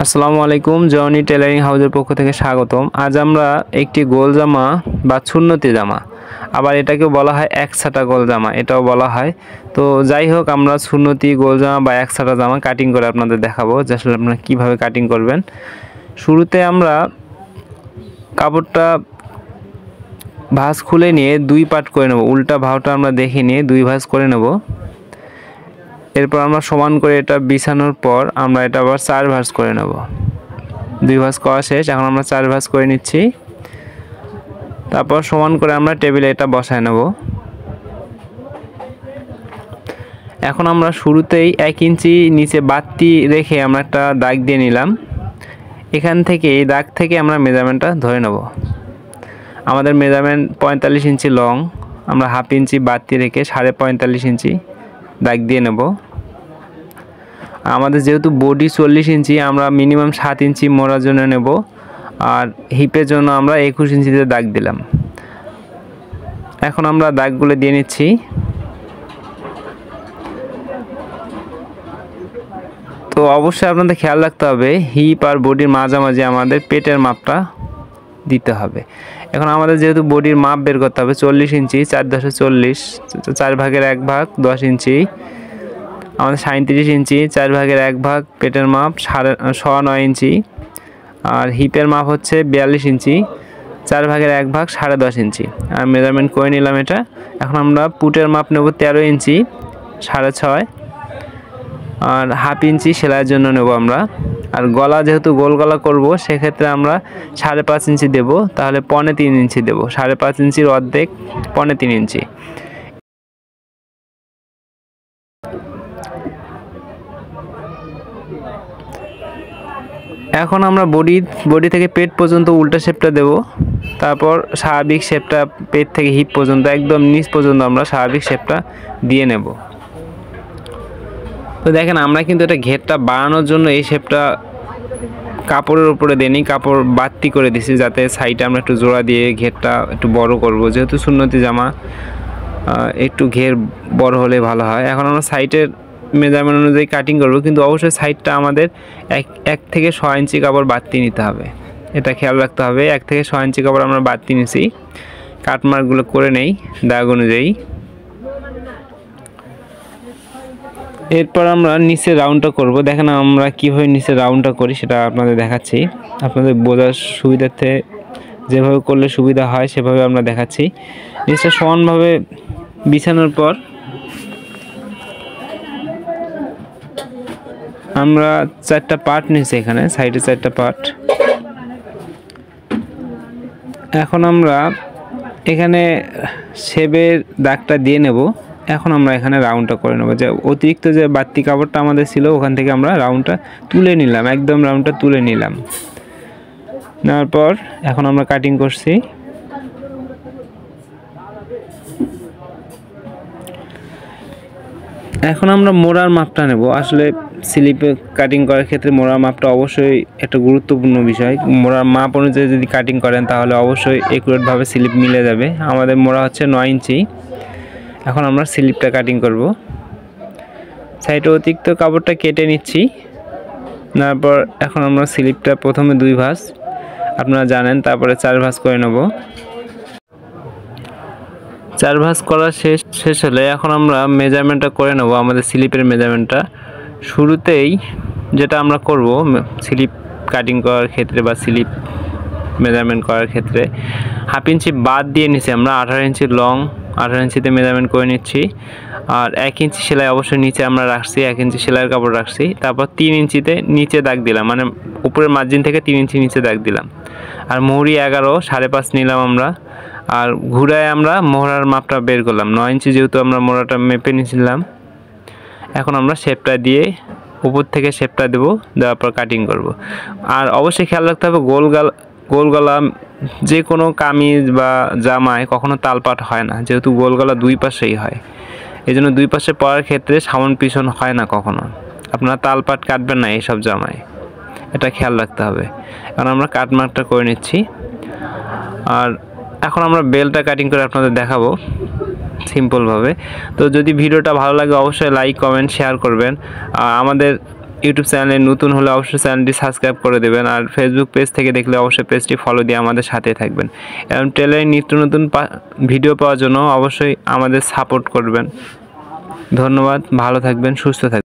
আসসালামু আলাইকুম, Johnny tailoring হাউসের পক্ষ থেকে স্বাগতম। আজ আমরা একটি গোল জামা বা সুন্নতি জামা, আবার এটাকেও বলা হয় একছাটা গোল জামা, এটাও বলা হয়। তো যাই হোক, আমরা সুন্নতি গোল জামা বা একছাটা জামা কাটিং করে আপনাদের দেখাবো যে আসলে আপনারা কীভাবে কাটিং করবেন। শুরুতে আমরা কাপড়টা ভাঁজ খুলে নিয়ে দুই পার্ট করে নেব, উল্টা ভাঁজটা আমরা দেখে নিয়ে দুই ভাঁজ করে নেব। এরপর আমরা সমান করে এটা বিছানোর পর আমরা এটা আবার চার ভাঁজ করে নেব। দুই ভাঁজ করা শেষ, এখন আমরা চার ভাঁজ করে নিচ্ছি। তারপর সমান করে আমরা টেবিলে এটা বসায় নেব। এখন আমরা শুরুতেই 1 ইঞ্চি নিচে বাড়তি রেখে আমরা একটা দাগ দিয়ে নিলাম। এখান থেকে এই দাগ থেকে আমরা মেজারমেন্টটা ধরে নেব। আমাদের মেজারমেন্ট 45 ইঞ্চি লং, আমরা হাফ ইঞ্চি বাড়তি রেখে 45.5 ইঞ্চি দাগ দিয়ে নেব। আমাদের যেহেতু বডি 40 ইঞ্চি, আমরা মিনিমাম 7 ইঞ্চি মোড়ার জন্য নেব, আর হিপের জন্য আমরা 21 ইঞ্চিতে দাগ দিলাম। এখন আমরা দাগগুলো দিয়ে নিচ্ছি। তো অবশ্যই আপনাদের খেয়াল রাখতে হবে হিপ আর বডির মাঝামাঝি আমাদের পেটের মাপটা দিতে হবে। এখন আমাদের যেহেতু বডির মাপ বের করতে হবে 40 ইঞ্চি, 4/40, 4 ভাগের 1 ভাগ 10 ইঞ্চি, আমাদের 37 ইঞ্চি, 4 ভাগের 1 ভাগ পেটের মাপ 9.5 ইঞ্চি, আর হিপের মাপ হচ্ছে 42 ইঞ্চি, 4 ভাগের 1 ভাগ 10.5 ইঞ্চি। আর মেজারমেন্ট করে নিলাম এটা। এখন আমরা পুটের মাপ নেব 13 ইঞ্চি, 6.5, আর হাফ ইঞ্চি সেলাইয়ের জন্য নেব আমরা। আর গলা যেহেতু গোল গলা করব, সেক্ষেত্রে আমরা 5.5 ইঞ্চি দেব, তাহলে 3.25 ইঞ্চি দেব। 5.5 ইঞ্চির অর্ধেক 3.25 ইঞ্চি। এখন আমরা বডি থেকে পেট পর্যন্ত উল্টা শেপটা দেব। তারপর স্বাভাবিক শেপটা পেট থেকে হিপ পর্যন্ত একদম নিচ পর্যন্ত আমরা স্বাভাবিক শেপটা দিয়ে নেব। তো দেখেন, আমরা কিন্তু এটা ঘেরটা বাড়ানোর জন্য এই শেপটা কাপড়ের উপরে দেনি, কাপড় বাড়তি করে দিছি, যাতে সাইডে আমরা একটু জোড়া দিয়ে ঘেরটা একটু বড় করব। যেহেতু সুন্নতি জামা, একটু ঘের বড় হলে ভালো হয়। এখন আমরা সাইডের মেজারমেন্ট অনুযায়ী কাটিং করব, কিন্তু অবশ্যই সাইডটা আমাদের 1 থেকে 6 ইঞ্চি কাপড় বাড়তি নিতে হবে। এটা খেয়াল রাখতে হবে। 1 থেকে 6 ইঞ্চি কাপড় আমরা বাড়তি নিছি। কাটমার্কগুলো করে নেই দাগ অনুযায়ী। এরপর আমরা নিচে রাউন্ডটা করব। দেখেন আমরা কীভাবে নিচে রাউন্ডটা করি সেটা আপনাদের দেখাচ্ছি। আপনাদের বোঝার সুবিধার্থে যেভাবে করলে সুবিধা হয় সেভাবে আমরা দেখাচ্ছি। নিচে সমানভাবে বিছানোর পর আমরা 4টা পার্ট নিয়েছি, এখানে সাইডে 4টা পার্ট। এখন আমরা এখানে শেপের দাগটা দিয়ে নেব। এখন আমরা এখানে রাউন্ডটা করে নেব। যে অতিরিক্ত যে বাড়তি কাপড়টা আমাদের ছিল, ওখান থেকে আমরা রাউন্ডটা তুলে নিলাম, একদম রাউন্ডটা তুলে নিলাম। নেওয়ার পর এখন আমরা কাটিং করছি। এখন আমরা মোড়ার মাপটা নেব। আসলে স্লিপে কাটিং করার ক্ষেত্রে মোড়ার মাপটা অবশ্যই একটা গুরুত্বপূর্ণ বিষয়। মোড়ার মাপ অনুযায়ী যদি কাটিং করেন তাহলে অবশ্যই একুরেটভাবে স্লিপ মিলে যাবে। আমাদের মোড়া হচ্ছে 9 ইঞ্চি। এখন আমরা স্লিপটা কাটিং করব। সাইডে অতিরিক্ত কাপড়টা কেটে নিচ্ছি। তারপর এখন আমরা স্লিপটা প্রথমে 2 ভাঁজ আপনারা জানেন, তারপরে 4 ভাঁজ করে নেব। 4 ভাঁজ করা শেষ হলে এখন আমরা মেজারমেন্টটা করে নেব, আমাদের স্লিপের মেজারমেন্টটা। শুরুতেই যেটা আমরা করব স্লিপ কাটিং করার ক্ষেত্রে বা স্লিপ মেজারমেন্ট করার ক্ষেত্রে, হাফ ইঞ্চি বাদ দিয়ে নিচ্ছি আমরা। 18 ইঞ্চি লং, 18 ইঞ্চিতে মেজারমেন্ট করে নিচ্ছি। আর 1 ইঞ্চি সেলাই অবশ্যই নিচে আমরা রাখছি, 1 ইঞ্চি সেলাইয়ের কাপড় রাখছি। তারপর 3 ইঞ্চিতে নিচে দাগ দিলাম, মানে উপরের মার্জিন থেকে 3 ইঞ্চি নিচে দাগ দিলাম। আর মুহুরি 11, 5.5 নিলাম আমরা। আর ঘুরায় আমরা মোহরার মাপটা বের করলাম 9 ইঞ্চি, যেহেতু আমরা মোহরাটা মেপে নিয়েছিলাম। এখন আমরা শেপটা দিয়ে উপর থেকে শেপটা দেবো, দেওয়ার পর কাটিং করব। আর অবশ্যই খেয়াল রাখতে হবে গোল গলা যে কোনো কামিজ বা জামায় কখনো তালপাট হয় না, যেহেতু গোল গলা 2 পাশেই হয়। এই জন্য 2 পাশে পরার ক্ষেত্রে সামন পিছন হয় না কখনো। আপনারা তালপাট কাটবেন না এইসব জামায়, এটা খেয়াল রাখতে হবে। এখন আমরা কাটমার্কটা করে নিচ্ছি। আর এখন আমরা বেলটা কাটিং করে আপনাদের দেখাবো সিম্পলভাবে। তো যদি ভিডিওটা ভালো লাগে অবশ্যই লাইক, কমেন্ট, শেয়ার করবেন। আমাদের ইউটিউব চ্যানেলে নতুন হলে অবশ্যই চ্যানেলটি সাবস্ক্রাইব করে দেবেন, আর ফেসবুক পেজ থেকে দেখলে অবশ্যই পেজটি ফলো দিয়ে আমাদের সাথে থাকবেন। এবং টেলারে নিত্য নতুন ভিডিও পাওয়ার জন্য অবশ্যই আমাদের সাপোর্ট করবেন। ধন্যবাদ, ভালো থাকবেন, সুস্থ থাকবেন।